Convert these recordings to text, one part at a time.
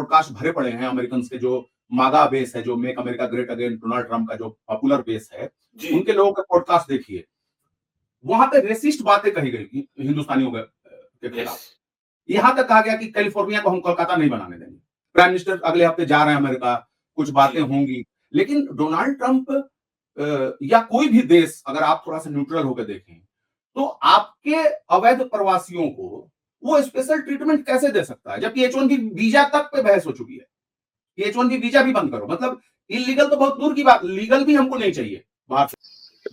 Podcast भरे पड़े हैं अमेरिकन के, जो मागा बेस है, जो make America great again Donald Trump का जो पॉपुलर बेस है, उनके लोगों के पॉडकास्ट देखिए, वहां पे रेसिस्ट बातें कही गई हिंदुस्तानियों के खिलाफ। यहां तक कहा गया कि कैलिफोर्निया को हम कोलकाता नहीं बनाने देंगे। प्राइम मिनिस्टर अगले हफ्ते जा रहे हैं अमेरिका, कुछ बातें होंगी, लेकिन डोनाल्ड ट्रंप या कोई भी देश, अगर आप थोड़ा सा न्यूट्रल होकर देखें, तो आपके अवैध प्रवासियों को वो स्पेशल ट्रीटमेंट कैसे दे सकता है, जबकि H1 की वीजा तक पे बहस हो चुकी है। H1 की वीजा भी बंद करो, मतलब इलीगल तो बहुत दूर की बात, लीगल भी हमको नहीं चाहिए बाहर से।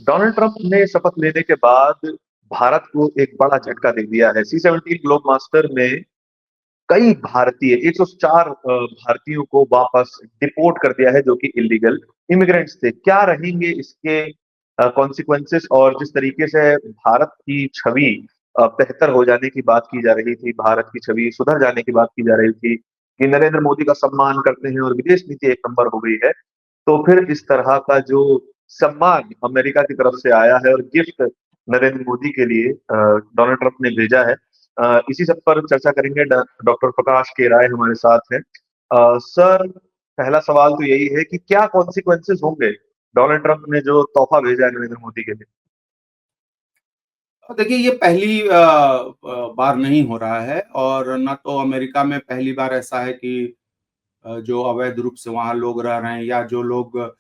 डोनाल्ड ट्रंप ने शपथ लेने के बाद भारत को एक बड़ा झटका दे दिया है। C-17 ग्लोब मास्टर में कई भारतीय 104 भारतीयों को वापस डिपोर्ट कर दिया है, जो कि इलीगल इमिग्रेंट्स थे। क्या रहेंगे इसके कॉन्सिक्वेंसेस, और जिस तरीके से भारत की छवि बेहतर हो जाने की बात की जा रही थी, भारत की छवि सुधर जाने की बात की जा रही थी कि नरेंद्र मोदी का सम्मान करते हैं और विदेश नीति एक नंबर हो गई है, तो फिर इस तरह का जो सम्मान अमेरिका की तरफ से आया है और गिफ्ट नरेंद्र मोदी के लिए डोनाल्ड ट्रंप ने भेजा है, इसी सब पर चर्चा करेंगे। डॉक्टर प्रकाश के राय हमारे साथ हैं। सर, पहला सवाल तो यही है कि क्या कॉन्सिक्वेंसेस होंगे डोनाल्ड ट्रंप ने जो तोहफा भेजा है नरेंद्र मोदी के लिए? देखिए, ये पहली बार नहीं हो रहा है, और ना तो अमेरिका में पहली बार ऐसा है कि जो अवैध रूप से वहां लोग रह रहे हैं, या जो लोग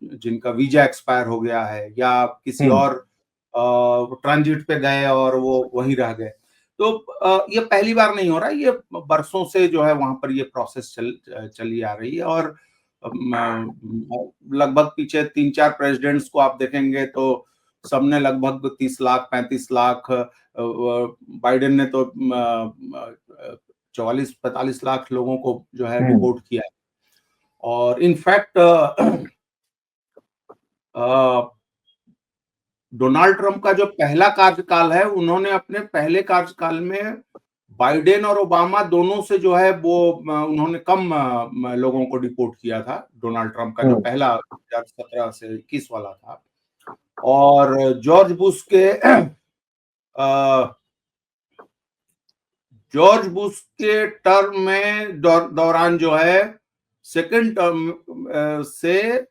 जिनका वीजा एक्सपायर हो गया है, या किसी और ट्रांजिट पे गए और वो वहीं रह गए, तो ये पहली बार नहीं हो रहा है। ये बरसों से जो है वहां पर ये प्रोसेस चली आ रही है, और लगभग पीछे 3-4 प्रेसिडेंट्स को आप देखेंगे तो सबने लगभग 30 लाख 35 लाख, बाइडेन ने तो 44-45 लाख लोगों को जो है डिपोर्ट किया है। और इनफैक्ट डोनाल्ड ट्रंप का जो पहला कार्यकाल है, उन्होंने अपने पहले कार्यकाल में बाइडेन और ओबामा दोनों से जो है वो उन्होंने कम लोगों को डिपोर्ट किया था। डोनाल्ड ट्रंप का जो पहला 2017 से 21 वाला था, और जॉर्ज बुश के टर्म में दौरान जो है सेकंड टर्म से,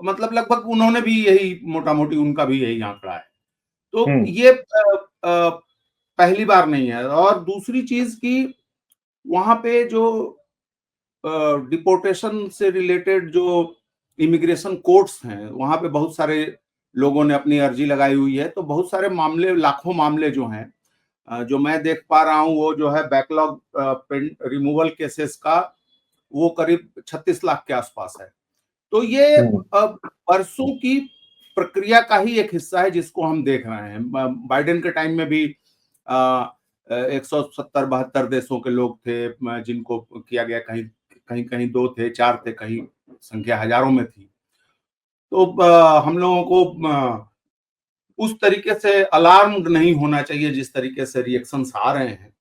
मतलब लगभग उन्होंने भी यही, मोटा मोटी उनका भी यही आंकड़ा है। तो ये पहली बार नहीं है। और दूसरी चीज की, वहां पे जो डिपोर्टेशन से रिलेटेड जो इमिग्रेशन कोर्ट्स हैं, वहां पे बहुत सारे लोगों ने अपनी अर्जी लगाई हुई है, तो बहुत सारे मामले, लाखों मामले जो हैं, जो मैं देख पा रहा हूं, वो जो है बैकलॉग रिमूवल केसेस का वो करीब 36 लाख के आसपास है। तो ये बरसों की प्रक्रिया का ही एक हिस्सा है जिसको हम देख रहे हैं। बाइडेन के टाइम में भी 170-72 देशों के लोग थे जिनको किया गया, कहीं कहीं कहीं 2 थे, 4 थे, कहीं संख्या हजारों में थी। तो हम लोगों को उस तरीके से अलार्म्ड नहीं होना चाहिए जिस तरीके से रिएक्शंस आ रहे हैं।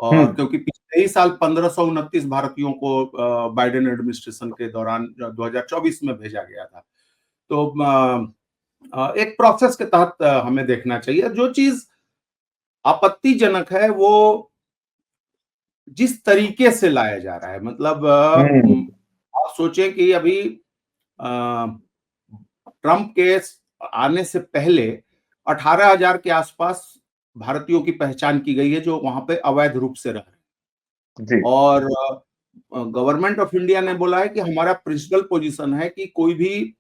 और क्योंकि पिछले ही साल 1529 भारतीयों को बाइडेन एडमिनिस्ट्रेशन के दौरान 2024 में भेजा गया था। तो एक प्रोसेस के तहत हमें देखना चाहिए। जो चीज आपत्तिजनक है वो जिस तरीके से लाया जा रहा है, मतलब आप सोचें कि अभी ट्रंप के आने से पहले 18,000 के आसपास भारतीयों की पहचान की गई है जो वहां पे अवैध रूप से रह रहे हैं। और गवर्नमेंट ऑफ इंडिया ने बोला है कि हमारा प्रिंसिपल पोजीशन है कि कोई भी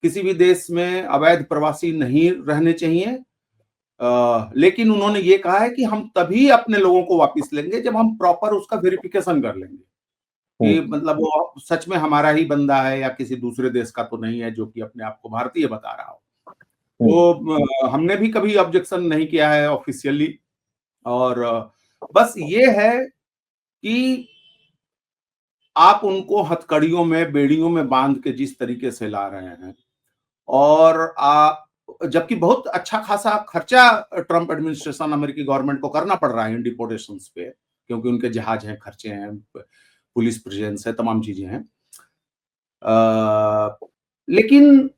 किसी भी देश में अवैध प्रवासी नहीं रहने चाहिए। लेकिन उन्होंने ये कहा है कि हम तभी अपने लोगों को वापस लेंगे जब हम प्रॉपर उसका वेरिफिकेशन कर लेंगे कि मतलब वो सच में हमारा ही बंदा है या किसी दूसरे देश का तो नहीं है जो कि अपने आप को भारतीय बता रहा हो। तो हमने भी कभी ऑब्जेक्शन नहीं किया है ऑफिशियली। और बस ये है कि आप उनको हथकड़ियों में, बेड़ियों में बांध के जिस तरीके से ला रहे हैं, और जबकि बहुत अच्छा खासा खर्चा ट्रंप एडमिनिस्ट्रेशन, अमेरिकी गवर्नमेंट को करना पड़ रहा है इन डिपोर्टेशंस पे, क्योंकि उनके जहाज हैं, खर्चे हैं, पुलिस प्रेजेंस है, तमाम चीजें हैं। लेकिन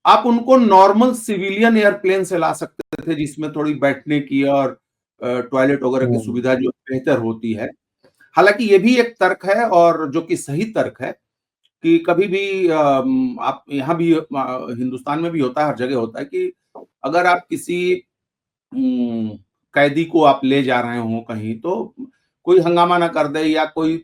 आप उनको नॉर्मल सिविलियन एयरप्लेन से ला सकते थे जिसमें थोड़ी बैठने की और टॉयलेट वगैरह की सुविधा जो बेहतर होती है। हालांकि ये भी एक तर्क है, और जो कि सही तर्क है, कि कभी भी आप यहाँ भी हिंदुस्तान में भी होता है, हर जगह होता है कि अगर आप किसी कैदी को आप ले जा रहे हो कहीं, तो कोई हंगामा ना कर दे, या कोई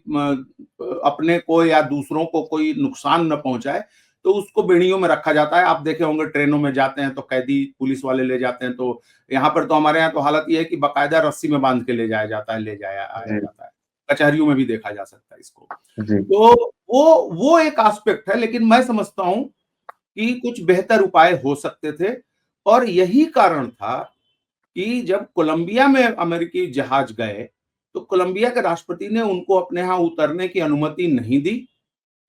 अपने को या दूसरों को कोई नुकसान न पहुंचाए, तो उसको बेड़ियों में रखा जाता है। आप देखे होंगे ट्रेनों में जाते हैं तो कैदी पुलिस वाले ले जाते हैं, तो यहाँ पर तो हमारे यहाँ तो हालत ये है कि बाकायदा रस्सी में बांध के ले जाया जाता है, ले जाया आया जी, जाता है। कचहरियों में भी देखा जा सकता है इसको। जी। तो वो एक एस्पेक्ट है, लेकिन मैं समझता हूँ कि कुछ बेहतर उपाय हो सकते थे, और यही कारण था कि जब कोलंबिया में अमेरिकी जहाज गए, तो कोलंबिया के राष्ट्रपति ने उनको अपने यहाँ उतरने की अनुमति नहीं दी,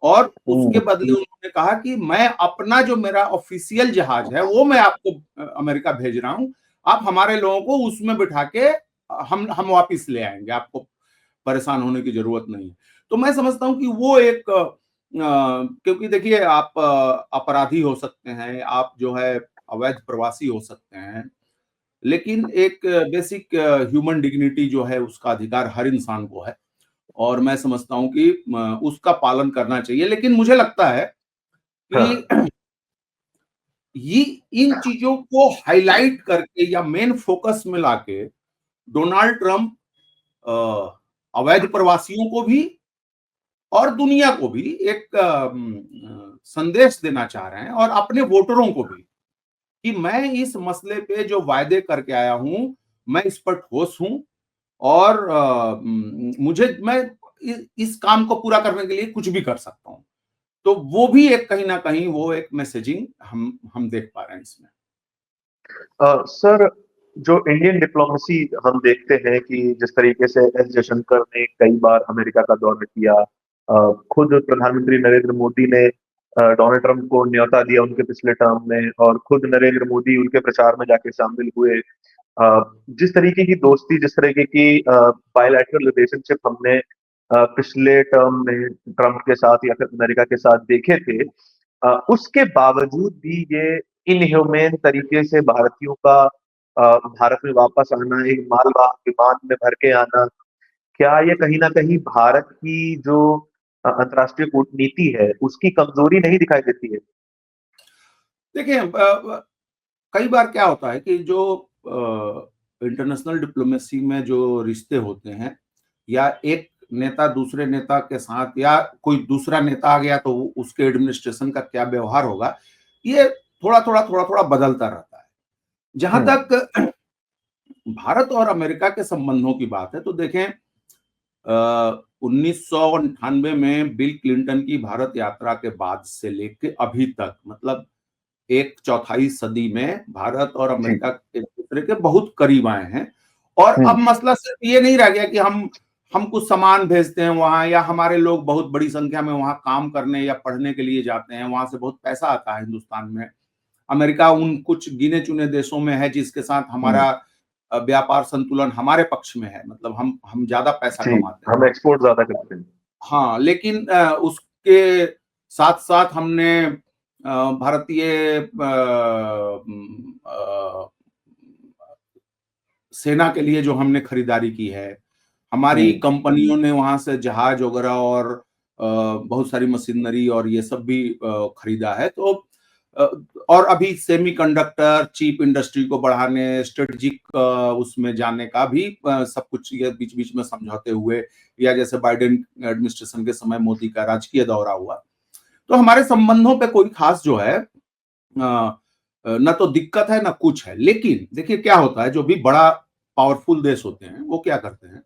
और उसके हुँ, बदले उन्होंने कहा कि मैं अपना जो मेरा ऑफिशियल जहाज है, वो मैं आपको अमेरिका भेज रहा हूँ। आप हमारे लोगों को उसमें बिठा के हम वापिस ले आएँगे, आपको परेशान होने की ज़रूरत नहीं है। तो मैं समझता हूँ कि वो एक क्योंकि देखिए, आप अपराधी हो सकते हैं, आप जो है अवैध प्रवासी हो सकते हैं, लेकिन एक बेसिक ह्यूमन डिग्निटी जो है, उसका अधिकार हर इंसान को है, और मैं समझता हूँ कि उसका पालन करना चाहिए। लेकिन मुझे लगता है हाँ, कि ये इन चीज़ों को हाइलाइट करके या मेन फ़ोकस में लाके डोनाल्ड ट्रम्प अवैध प्रवासियों को भी और दुनिया को भी एक संदेश देना चाह रहे हैं, और अपने वोटरों को भी, कि मैं इस मसले पे जो वायदे करके आया हूँ, मैं इस पर ठोस हूँ, और मुझे मैं इस काम को पूरा करने के लिए कुछ भी कर सकता हूँ। तो वो भी एक कहीं न कहीं वो एक मैसेजिंग हम देख पा रहे हैं इसमें। सर, जो इंडियन डिप्लोमेसी हम देखते हैं कि जिस तरीके से एस जयशंकर ने कई बार अमेरिका का दौरा किया, खुद प्रधानमंत्री नरेंद्र मोदी ने डोनाल्ड ट्रंप को न्योता दिया उनके पिछले टर्म में, और खुद नरेंद्र मोदी उनके प्रचार में जाके शामिल हुए। जिस तरीके की दोस्ती, जिस तरीके की बायलैटरल रिलेशनशिप हमने पिछले टर्म में ट्रंप के साथ या फिर अमेरिका के साथ देखे थे, उसके बावजूद भी ये इनह्यूमेन तरीके से भारतीयों का भारत में वापस आना, एक मालवाहक विमान में भर के आना, क्या ये कहीं न कहीं भारत की जो अंतर्राष्ट्रीय कूटनीति है, उसकी कमजोरी नहीं दिखाई देती है? देखिए, कई बार क्या होता है कि जो इंटरनेशनल डिप्लोमेसी में जो रिश्ते होते हैं, या एक नेता दूसरे नेता के साथ, या कोई दूसरा नेता आ गया तो उसके एडमिनिस्ट्रेशन का क्या व्यवहार होगा, ये थोड़ा-थोड़ा बदलता रहता है। जहाँ हुँ, तक भारत और अमेरिका के संबंधों की बात है, तो देखें, 1998 में बिल क्लिंटन की भारत यात्रा के बाद से लेके अभी तक, मतलब एक चौथाई सदी में भारत और जी। अमेरिका एक दूसरे के बहुत करीब आए हैं, और हुँ, अब मसला सिर्फ ये नहीं रह गया कि हम कुछ सामान भेजते हैं वहां, या हमारे लोग बहुत बड़ी संख्या में वहां काम करने या पढ़ने के लिए जाते हैं, वहां से बहुत पैसा आता है हिंदुस्तान में। अमेरिका उन कुछ गिने चुने देशों में है जिसके साथ हुँ। हमारा व्यापार संतुलन हमारे पक्ष में है, मतलब हम ज्यादा पैसा जी, कमाते हैं। हम एक्सपोर्ट ज़्यादा करते हैं। हाँ, लेकिन उसके साथ-साथ हमने भारतीय सेना के लिए जो हमने खरीदारी की है, हमारी हुँ, कंपनियों ने वहाँ से जहाज वगैरह और बहुत सारी मशीनरी और ये सब भी खरीदा है। तो अ, और अभी सेमीकंडक्टर चिप इंडस्ट्री को बढ़ाने, स्ट्रेटेजिक उसमें जाने का भी सब कुछ ये बीच-बीच में समझौते हुए, या जैसे बाइडेन एडमिनिस्ट्रेशन के समय मोदी का राजकीय दौरा हुआ। तो हमारे संबंधों पे कोई खास जो है ना तो दिक्कत है ना कुछ है। लेकिन देखिए क्या होता है, जो भी बड़ा पावरफुल देश होते हैं, वो क्या करते हैं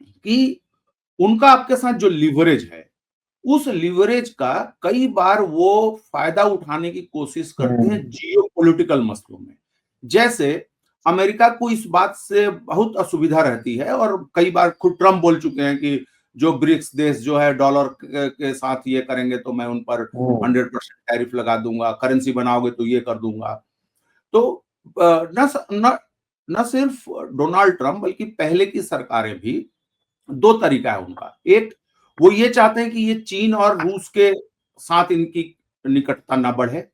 कि उनका आपके साथ जो लिवरेज है, उस लिवरेज का कई बार वो फायदा उठाने की कोशिश करते हैं हुँ, जियोपॉलिटिकल मसलों में। जैसे अमेरिका को इस बात से बहुत असुविधा रहती है, और कई बार खुद ट्रम्प बोल चुके हैं कि जो ब्रिक्स देश जो है डॉलर के साथ ये करेंगे तो मैं उन पर हुँ, 100% टैरिफ लगा दूंगा, करेंसी बनाओगे तो ये कर दूंगा। तो न न न सिर्फ डोनाल्ड ट्रम्प बल्कि पहले की सरकारें भी, दो तरीका है उनका। एक, वो ये चाहते हैं कि ये चीन और रूस के साथ इनकी निकटता ना बढ़े।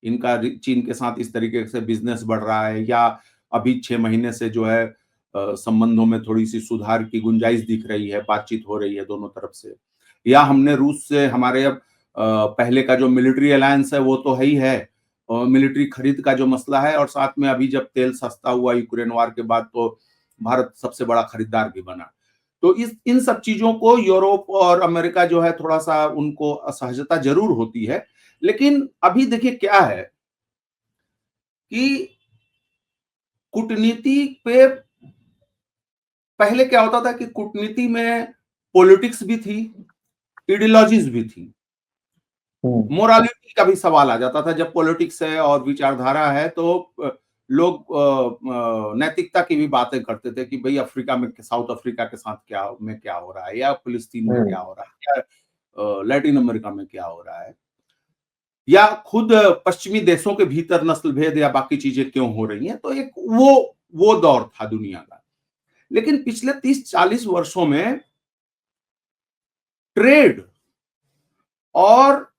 इनका चीन के साथ इस तरीके से बिजनेस बढ़ रहा है, या अभी 6 महीने से जो है संबंधों में थोड़ी सी सुधार की गुंजाइश दिख रही है, बातचीत हो रही है दोनों तरफ से, या हमने रूस से हमारे अब पहले का जो मिलिट्री अलायंस है वो तो है ही है, और मिलिट्री खरीद का जो मसला है, और साथ में अभी जब तेल सस्ता हुआ यूक्रेन वार के बाद तो भारत सबसे बड़ा खरीदार भी बना। तो इस इन सब चीजों को यूरोप और अमेरिका जो है थोड़ा सा उनको असहजता जरूर होती है, लेकिन अभी देखिए क्या है कि कूटनीति पे पहले क्या होता था कि कूटनीति में पॉलिटिक्स भी थी, इडियोलॉजीज भी थी, मोरालिटी का भी सवाल आ जाता था। जब पॉलिटिक्स है और विचारधारा है तो लोग नैतिकता की भी बातें करते थे कि भाई अफ्रीका में, साउथ अफ्रीका के साथ क्या हो रहा है, या फिलिस्तीन में क्या हो रहा है, या लैटिन अमेरिका में क्या हो रहा है, या खुद पश्चिमी देशों के भीतर नस्ल भेद या बाकी चीजें क्यों हो रही हैं। तो एक वो दौर था दुनिया का। लेकिन पिछले 30-40 वर्षों में ट्रेड और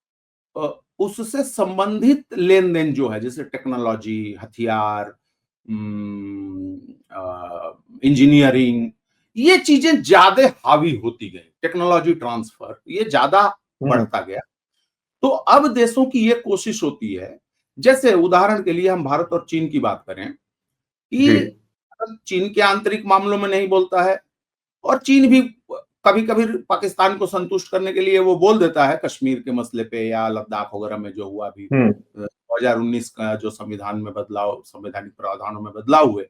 उससे संबंधित लेन देन जो है, जैसे टेक्नोलॉजी, हथियार, इंजीनियरिंग, ये चीजें ज्यादा हावी होती गई, टेक्नोलॉजी ट्रांसफर ये ज्यादा बढ़ता गया। तो अब देशों की ये कोशिश होती है, जैसे उदाहरण के लिए हम भारत और चीन की बात करें, कि चीन के आंतरिक मामलों में नहीं बोलता है, और चीन भी कभी कभी पाकिस्तान को संतुष्ट करने के लिए वो बोल देता है कश्मीर के मसले पे या लद्दाख वगैरह में जो हुआ अभी 2019 का जो संविधान में बदलाव, संवैधानिक प्रावधानों में बदलाव हुए।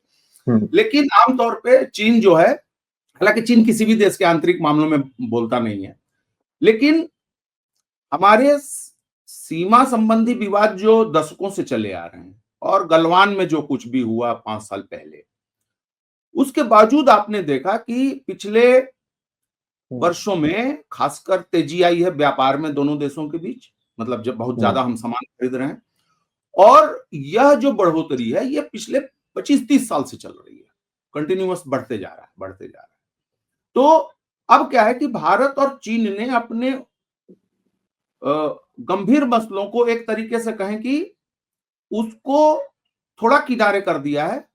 लेकिन आमतौर पे चीन जो है, हालांकि चीन किसी भी देश के आंतरिक मामलों में बोलता नहीं है, लेकिन हमारे सीमा संबंधी विवाद जो दशकों से चले आ रहे हैं, और गलवान में जो कुछ भी हुआ 5 साल पहले, उसके बावजूद आपने देखा कि पिछले वर्षों में खासकर तेजी आई है व्यापार में दोनों देशों के बीच, मतलब जब बहुत ज्यादा हम सामान खरीद रहे हैं, और यह जो बढ़ोतरी है ये पिछले 25-30 साल से चल रही है, कंटिन्यूअस बढ़ते जा रहा है, बढ़ते जा रहा है। तो अब क्या है कि भारत और चीन ने अपने गंभीर मसलों को एक तरीके से कहें कि उसको थोड़ा किनारे कर दिया है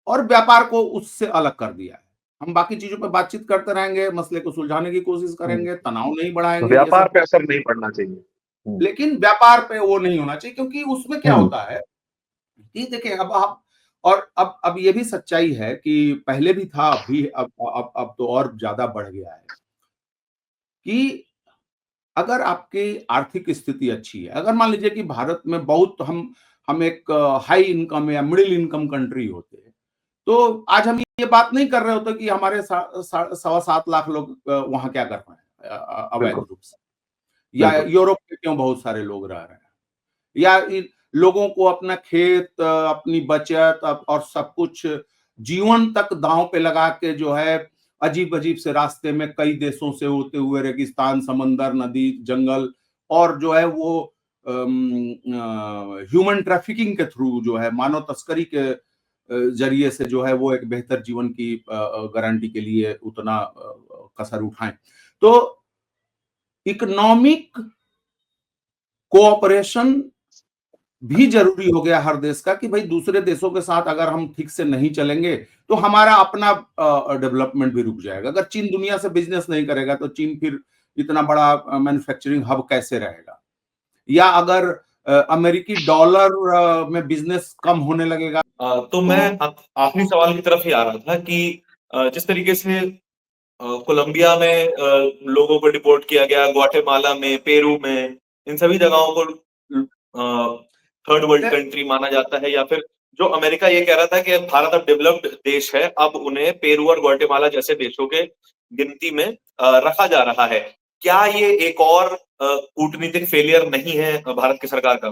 और व्यापार को उससे अलग कर दिया है। हम बाकी चीजों पर बातचीत करते रहेंगे, मसले को सुलझाने की कोशिश करेंगे, तनाव नहीं बढ़ाएंगे, व्यापार पे असर नहीं पड़ना चाहिए। लेकिन व्यापार पे वो नहीं होना चाहिए, क्योंकि उसमें क्या होता है कि देखिए अब आप, और अब ये भी सच्चाई है कि पहले भी था, अब तो और ज्यादा बढ़ गया है कि अगर आपकी आर्थिक स्थिति अच्छी है, अगर मान लीजिए कि भारत में बहुत हम एक हाई इनकम या मिडिल इनकम कंट्री होते, तो आज हम ये बात नहीं कर रहे होते कि हमारे 7.25 लाख लोग वहां क्या कर रहे हैं अवैध रूप से, या यूरोप में क्यों बहुत सारे लोग रह रहे हैं, या इन लोगों को अपना खेत, अपनी बचत और सब कुछ जीवन तक दांव पे लगा के जो है अजीब अजीब से रास्ते में कई देशों से होते हुए रेगिस्तान, समंदर, नदी, जंगल, और जो है वो ह्यूमन ट्रैफिकिंग के थ्रू जो है मानव तस्करी के जरिए से जो है वो एक बेहतर जीवन की गारंटी के लिए उतना कसर उठाएं। तो इकोनॉमिक कोऑपरेशन भी जरूरी हो गया हर देश का, कि भाई दूसरे देशों के साथ अगर हम ठीक से नहीं चलेंगे तो हमारा अपना डेवलपमेंट भी रुक जाएगा। अगर चीन दुनिया से बिजनेस नहीं करेगा तो चीन फिर इतना बड़ा मैन्युफैक्चरिंग हब कैसे रहेगा, या अगर अमेरिकी डॉलर में बिजनेस कम होने लगेगा। तो मैं आखिरी सवाल की तरफ ही आ रहा था कि जिस तरीके से कोलंबिया में लोगों को डिपोर्ट किया गया, ग्वाटेमाला में, पेरू में, इन सभी जगहों को थर्ड वर्ल्ड कंट्री माना जाता है, या फिर जो अमेरिका ये कह रहा था कि भारत अब डेवलप्ड देश है, अब उन्हें पेरू और ग्वाटेमाला जैसे देशों के गिनती में रखा जा रहा है। क्या ये एक और कूटनीतिक फेलियर नहीं है भारत की सरकार का?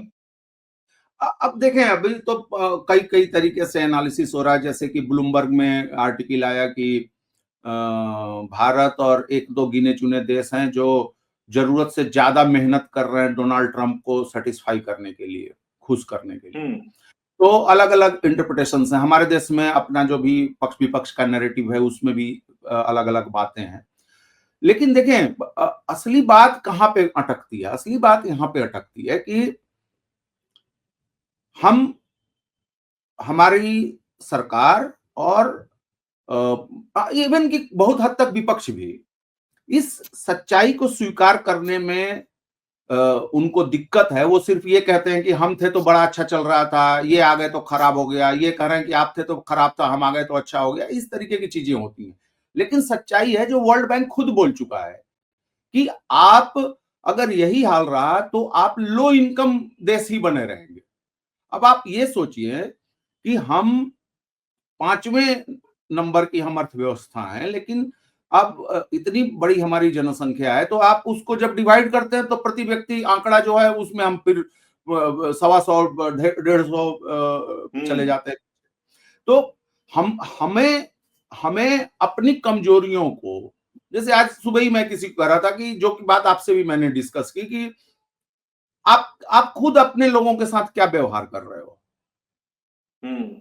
अब देखें, अभी तो कई कई तरीके से एनालिसिस हो रहा है, जैसे कि ब्लूमबर्ग में आर्टिकल आया कि भारत और एक दो गिने चुने देश हैं जो जरूरत से ज्यादा मेहनत कर रहे हैं डोनाल्ड ट्रंप को सेटिस्फाई करने के लिए, खुश करने के लिए। तो अलग अलग इंटरप्रिटेशंस हैं। हमारे देश में अपना जो भी पक्ष विपक्ष का नैरेटिव है उसमें भी अलग अलग बातें हैं। लेकिन देखें, असली बात कहाँ पे अटकती है? असली बात यहाँ पे अटकती है कि हमारी सरकार और इवन कि बहुत हद तक विपक्ष भी इस सच्चाई को स्वीकार करने में उनको दिक्कत है। वो सिर्फ ये कहते हैं कि हम थे तो बड़ा अच्छा चल रहा था, ये आ गए तो खराब हो गया, ये कह रहे हैं कि आप थे तो खराब था, हम आ गए तो अच्छा हो गया, इस तरीके की चीजें होती हैं। लेकिन सच्चाई है जो वर्ल्ड बैंक खुद बोल चुका है कि आप अगर यही हाल रहा तो आप लो इनकम देश ही बने रहेंगे। अब आप ये सोचिए कि हम 5वें नंबर की हम अर्थव्यवस्था है, लेकिन अब इतनी बड़ी हमारी जनसंख्या है, तो आप उसको जब डिवाइड करते हैं तो प्रति व्यक्ति आंकड़ा जो है उसमें हम फिर 125 150 चले जाते हैं। तो हमें हमें अपनी कमजोरियों को, जैसे आज सुबह ही मैं किसी को कह रहा था कि जो की बात आपसे भी मैंने डिस्कस की कि आप खुद अपने लोगों के साथ क्या व्यवहार कर रहे हो,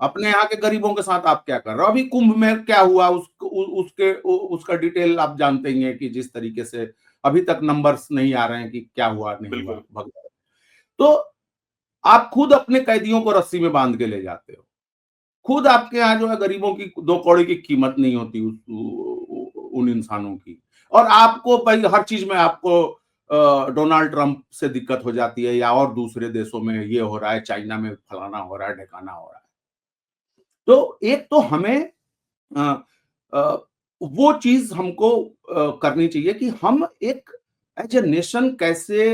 अपने यहाँ के गरीबों के साथ आप क्या कर रहे हो। अभी कुंभ में क्या हुआ उसका डिटेल आप जानते ही हैं कि जिस तरीके से अभी तक नंबर्स नहीं आ रहे हैं कि क्या हुआ नहीं हुआ भगवान। तो आप खुद अपने कैदियों को रस्सी में बांध के ले जाते हो, खुद आपके यहाँ जो है गरीबों की 2 कौड़ी की कीमत नहीं होती उन इंसानों की, और आपको भाई हर चीज में आपको डोनाल्ड ट्रंप से दिक्कत हो जाती है, या और दूसरे देशों में ये हो रहा है, चाइना में फलाना हो रहा है, ढकाना हो रहा है। तो एक तो हमें अ, अ, वो चीज हमको करनी चाहिए कि हम एक एज ए नेशन कैसे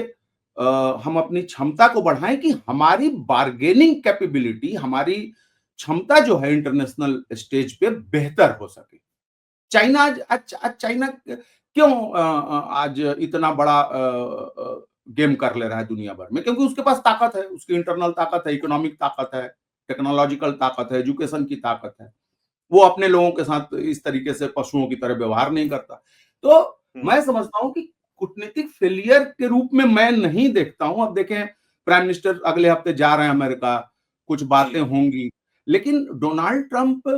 हम अपनी क्षमता को बढ़ाएं कि हमारी बार्गेनिंग कैपेबिलिटी, हमारी क्षमता जो है इंटरनेशनल स्टेज पे बेहतर हो सके। चाइना आज चाइना क्यों आज इतना बड़ा गेम कर ले रहा है दुनिया भर में? क्योंकि उसके पास ताकत है, उसकी इंटरनल ताकत है, इकोनॉमिक ताकत है, टेक्नोलॉजिकल ताकत है, एजुकेशन की ताकत है। वो अपने लोगों के साथ इस तरीके से पशुओं की तरह व्यवहार नहीं करता। तो मैं समझता हूँ कि कूटनीतिक फेलियर के रूप में मैं नहीं देखता हूँ। अब देखें, प्राइम मिनिस्टर अगले हफ्ते जा रहे हैं अमेरिका, कुछ बातें होंगी, लेकिन डोनाल्ड ट्रंप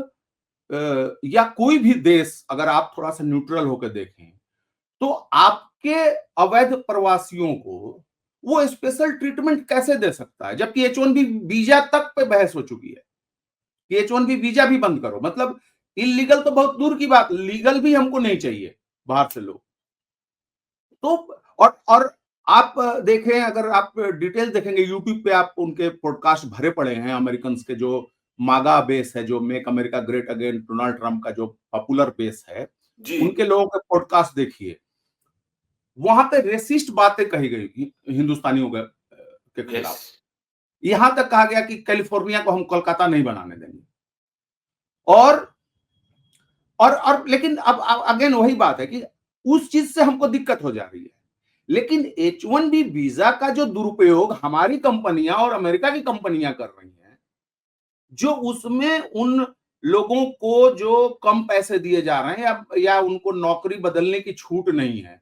या कोई भी देश अगर आप थोड़ा-सा न्यूट्रल होकर देखें, तो आपके अवैध प्रवासियों को वो स्पेशल ट्रीटमेंट कैसे दे सकता है? जबकि H-1B वीज़ा तक पे बहस हो चुकी है कि H-1B वीज़ा भी बंद करो। मतलब इल्लीगल तो बहुत दूर की बात, लीगल भी हमको नहीं चाहिए बाहर से लोग। तो और आप देखें, अगर आप डिटेल देखेंगे यूट्यूब पे, आप उनके पॉडकास्ट भरे पड़े हैं अमेरिकन्स के, जो मागा बेस है, जो make America great again Donald Trump का जो पॉपुलर बेस है, उनके लोगों के पॉडकास्ट देखिए। वहां पे रेसिस्ट बातें कही गई हिंदुस्तानियों के खिलाफ। यहां तक कहा गया कि कैलिफोर्निया को हम कोलकाता नहीं बनाने देंगे। और लेकिन अब अगेन वही बात है कि उस चीज से हमको दिक्कत हो जा रही है। लेकिन H-1B वीजा का जो दुरुपयोग हमारी कंपनियां और अमेरिका की कंपनियां कर रही हैं, जो उसमें उन लोगों को जो कम पैसे दिए जा रहे हैं या उनको नौकरी बदलने की छूट नहीं है,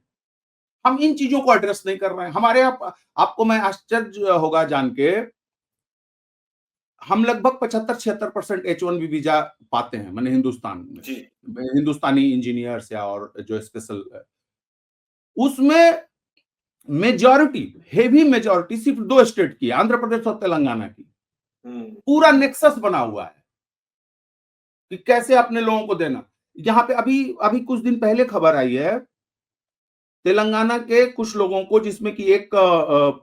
हम इन चीजों को एड्रेस नहीं कर रहे हैं। हमारे यहाँ आपको मैं आश्चर्य होगा जान के, हम लगभग 75-76% H-1B वीजा पाते हैं, माने हिंदुस्तान में, हिंदुस्तानी इंजीनियर्स या और जो स्पेशल, उसमें मेजॉरिटी, हेवी मेजॉरिटी सिर्फ 2 स्टेट की, आंध्र प्रदेश और तेलंगाना की। पूरा नेक्सस बना हुआ है कि कैसे अपने लोगों को देना। यहाँ पे अभी अभी कुछ दिन पहले खबर आई है, तेलंगाना के कुछ लोगों को, जिसमें कि एक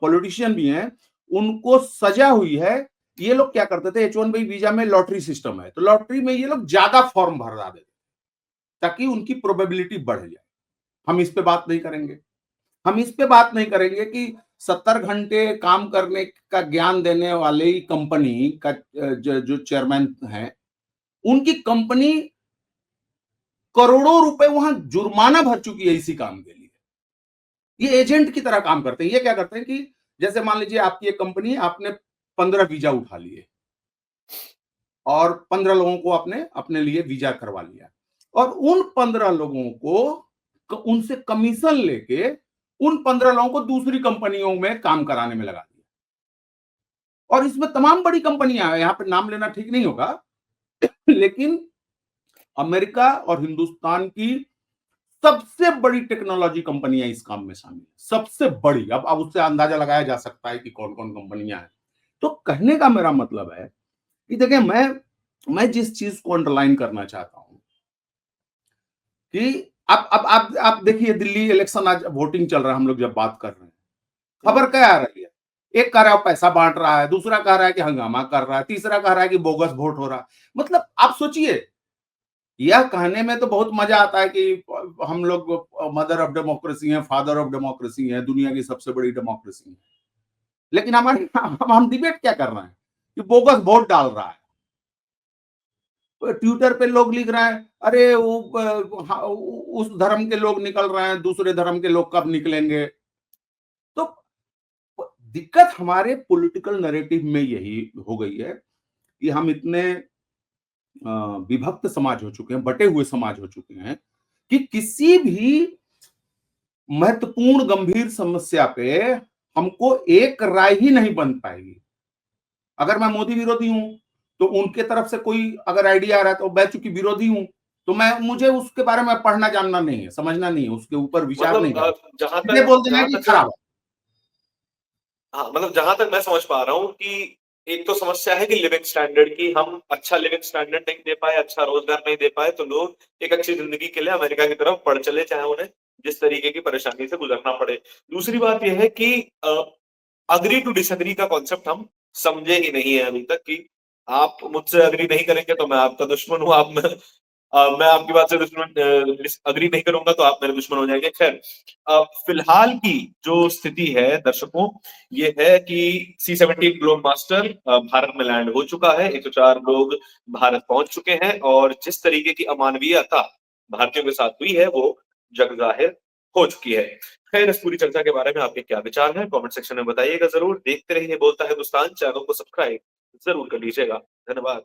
पॉलिटिशियन भी हैं, उनको सजा हुई है। ये लोग क्या करते थे, H-1B वीजा में लॉटरी सिस्टम है, तो लॉटरी में ये लोग ज्यादा फॉर्म भरा देते ताकि उनकी प्रोबेबिलिटी बढ़ जाए। हम इस पे बात नहीं करेंगे। हम इस पे बात नहीं करेंगे कि 70 घंटे काम करने का ज्ञान देने वाली कंपनी का जो चेयरमैन है, उनकी कंपनी करोड़ों रुपए वहां जुर्माना भर चुकी है इसी काम के लिए। ये एजेंट की तरह काम करते हैं। ये क्या करते हैं कि जैसे मान लीजिए आपकी एक कंपनी है, आपने 15 वीजा उठा लिए और 15 लोगों को आपने अपने लिए वीजा करवा लिया, और उन 15 लोगों को उनसे कमीशन लेके उन 15 लोगों को दूसरी कंपनियों में काम कराने में लगा दिया। और इसमें तमाम बड़ी कंपनियां हैं, यहां पे नाम लेना ठीक नहीं होगा, लेकिन अमेरिका और हिंदुस्तान की सबसे बड़ी टेक्नोलॉजी कंपनियां इस काम में शामिल है, सबसे बड़ी। अब उससे अंदाजा लगाया जा सकता है कि कौन कौन कंपनियां हैं। तो कहने का मेरा मतलब है कि देखिए, मैं जिस चीज को अंडरलाइन करना चाहता हूं कि आप देखिए दिल्ली इलेक्शन आज वोटिंग चल रहा है, हम लोग जब बात कर रहे हैं, खबर क्या आ रही है? एक कह रहा है पैसा बाँट रहा है, दूसरा कह रहा है कि हंगामा कर रहा है, तीसरा कह रहा है कि बोगस वोट हो रहा है। मतलब आप सोचिए, यह कहने में तो बहुत मजा आता है कि हम लोग मदर ऑफ डेमोक्रेसी हैं, फादर ऑफ डेमोक्रेसी हैं, दुनिया की सबसे बड़ी डेमोक्रेसी है। लेकिन हमारे हम डिबेट क्या कर रहे हैं? कि बोगस वोट डाल रहा है। ट्विटर पे लोग लिख रहे हैं, अरे उस धर्म के लोग निकल रहे हैं, दूसरे धर्म के लोग कब निकलेंगे? तो दिक्कत हमारे पॉलिटिकल नैरेटिव में यही हो गई है कि हम इतने विभक्त समाज हो चुके हैं, बटे हुए समाज हो चुके हैं कि किसी भी महत्वपूर्ण गंभीर समस्या पे हमको एक राय ही नहीं बन पाएगी। अगर मैं मोदी विरोधी हूं, तो उनके तरफ से कोई अगर आइडिया आ रहा है तो मैं चूंकि विरोधी हूं, तो मैं मुझे उसके बारे में पढ़ना जानना नहीं है, समझना नहीं है, उसके ऊपर विचार नहीं मतलब करना। जहां सीधे बोल तक देना है जहां कि तक खराब हाँ, मतलब जहां तक मैं समझ पा रहा हूँ कि एक तो समस्या है कि लिविंग स्टैंडर्ड की, हम अच्छा लिविंग स्टैंडर्ड नहीं दे पाए, अच्छा रोजगार नहीं दे पाए, तो लोग एक अच्छी जिंदगी के लिए अमेरिका की तरफ बढ़ चले, चाहे उन्हें जिस तरीके की परेशानी से गुजरना पड़े। दूसरी बात यह है कि अग्री टू डिसएग्री का कॉन्सेप्ट हम समझे ही नहीं है अभी तक कि आप मुझसे अग्री नहीं करेंगे तो मैं आपका दुश्मन हूँ, मैं आपकी बात से दुश्मन अग्री नहीं करूंगा तो आप मेरे दुश्मन हो जाएंगे। खैर, फिलहाल की जो स्थिति है दर्शकों, ये है कि C-17 ग्लोब मास्टर भारत में लैंड हो चुका है। 104 लोग भारत पहुंच चुके हैं और जिस तरीके की अमानवीयता भारतीयों के साथ हुई है वो जग जाहिर हो चुकी है। खैर, इस पूरी चर्चा के बारे में आपके क्या विचार हैं कमेंट सेक्शन में बताइएगा जरूर। देखते रहिए बोलता है हिंदुस्तान, चैनल को सब्सक्राइब जरूर कर लीजिएगा। धन्यवाद।